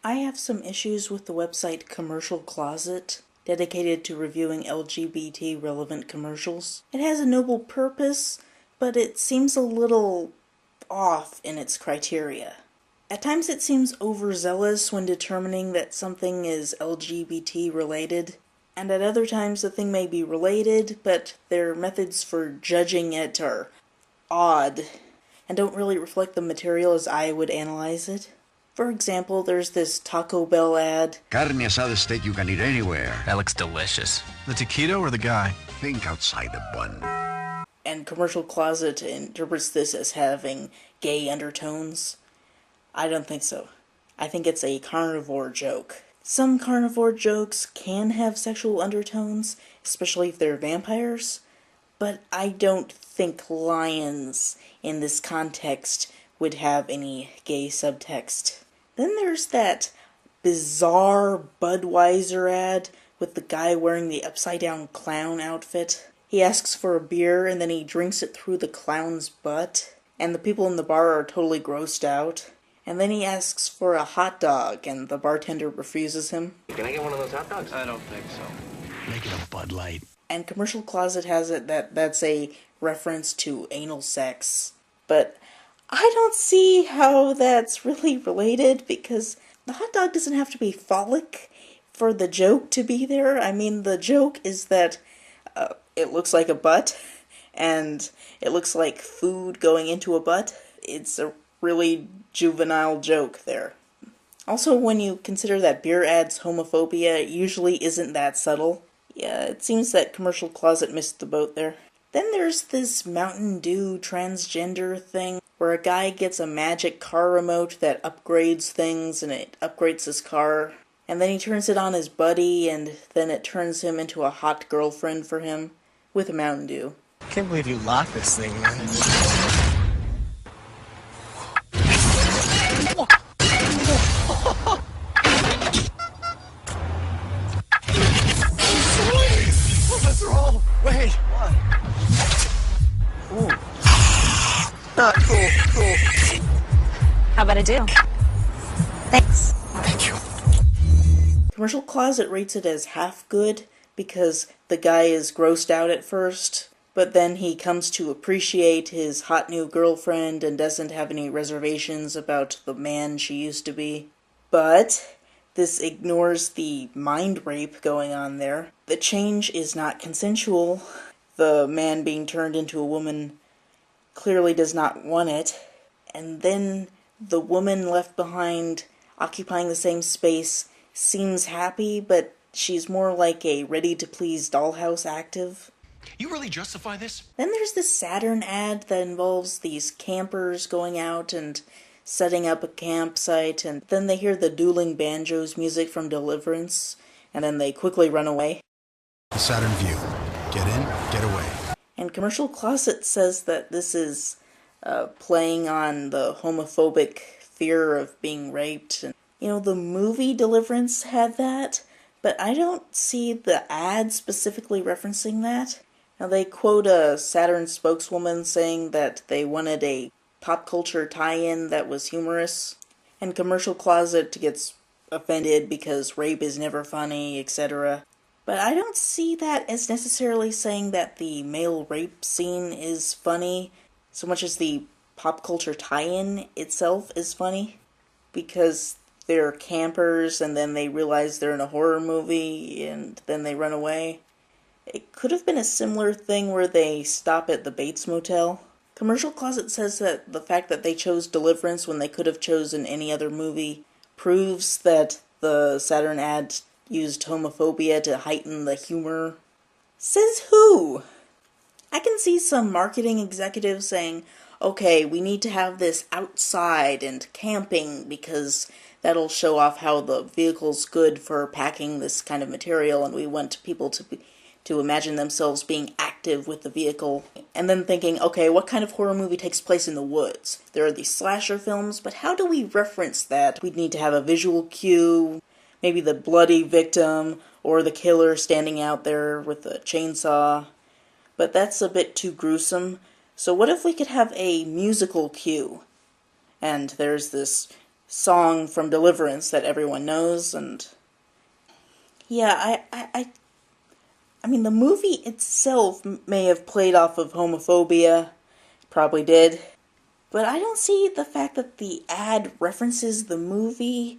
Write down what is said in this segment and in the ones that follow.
I have some issues with the website Commercial Closet, dedicated to reviewing LGBT relevant commercials. It has a noble purpose, but it seems a little off in its criteria. At times it seems overzealous when determining that something is LGBT related, and at other times the thing may be related, but their methods for judging it are odd and don't really reflect the material as I would analyze it. For example, there's this Taco Bell ad. Carne asada steak you can eat anywhere. That looks delicious. The taquito or the guy? Think outside the bun. And Commercial Closet interprets this as having gay undertones. I don't think so. I think it's a carnivore joke. Some carnivore jokes can have sexual undertones, especially if they're vampires, but I don't think lions in this context would have any gay subtext. Then there's that bizarre Budweiser ad with the guy wearing the upside-down clown outfit. He asks for a beer and then he drinks it through the clown's butt, and the people in the bar are totally grossed out. And then he asks for a hot dog, and the bartender refuses him. Can I get one of those hot dogs? I don't think so. Make it a Bud Light. And Commercial Closet has it that's a reference to anal sex. But I don't see how that's really related, because the hot dog doesn't have to be phallic for the joke to be there. I mean, the joke is that it looks like a butt, and it looks like food going into a butt. It's a really juvenile joke there. Also, when you consider that beer ads homophobia, it usually isn't that subtle. Yeah, it seems that Commercial Closet missed the boat there. Then there's this Mountain Dew transgender thing, where a guy gets a magic car remote that upgrades things, and it upgrades his car. And then he turns it on his buddy, and then it turns him into a hot girlfriend for him, with a Mountain Dew. I can't believe you locked this thing, man. What's wrong? Wait, what? Ooh. Not cool. How about a do? Thanks. Thank you. Commercial Closet rates it as half good because the guy is grossed out at first, but then he comes to appreciate his hot new girlfriend and doesn't have any reservations about the man she used to be. But this ignores the mind rape going on there. The change is not consensual. The man being turned into a woman clearly does not want it. And then the woman left behind, occupying the same space, seems happy, but she's more like a ready-to-please dollhouse active. You really justify this? Then there's this Saturn ad that involves these campers going out and setting up a campsite, and then they hear the dueling banjos music from Deliverance, and then they quickly run away. The Saturn View. Get in, get away. And Commercial Closet says that this is playing on the homophobic fear of being raped. And, you know, the movie Deliverance had that, but I don't see the ad specifically referencing that. Now, they quote a Saturn spokeswoman saying that they wanted a pop culture tie-in that was humorous, and Commercial Closet gets offended because rape is never funny, etc. But I don't see that as necessarily saying that the male rape scene is funny, so much as the pop culture tie-in itself is funny, because they're campers and then they realize they're in a horror movie and then they run away. It could have been a similar thing where they stop at the Bates Motel. Commercial Closet says that the fact that they chose Deliverance when they could have chosen any other movie proves that the Saturn ad used homophobia to heighten the humor. Says who? I can see some marketing executives saying, okay, we need to have this outside and camping because that'll show off how the vehicle's good for packing this kind of material, and we want people to imagine themselves being active with the vehicle, and then thinking, okay, what kind of horror movie takes place in the woods? There are these slasher films, but how do we reference that? We'd need to have a visual cue, maybe the bloody victim, or the killer standing out there with a chainsaw, but that's a bit too gruesome. So what if we could have a musical cue? And there's this song from Deliverance that everyone knows, and yeah, I mean, the movie itself may have played off of homophobia, probably did, but I don't see the fact that the ad references the movie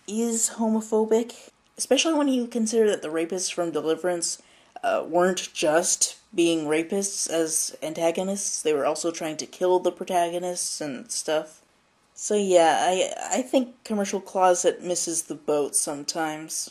is homophobic, especially when you consider that the rapists from Deliverance weren't just being rapists as antagonists, they were also trying to kill the protagonists and stuff. So yeah, I think Commercial Closet misses the boat sometimes.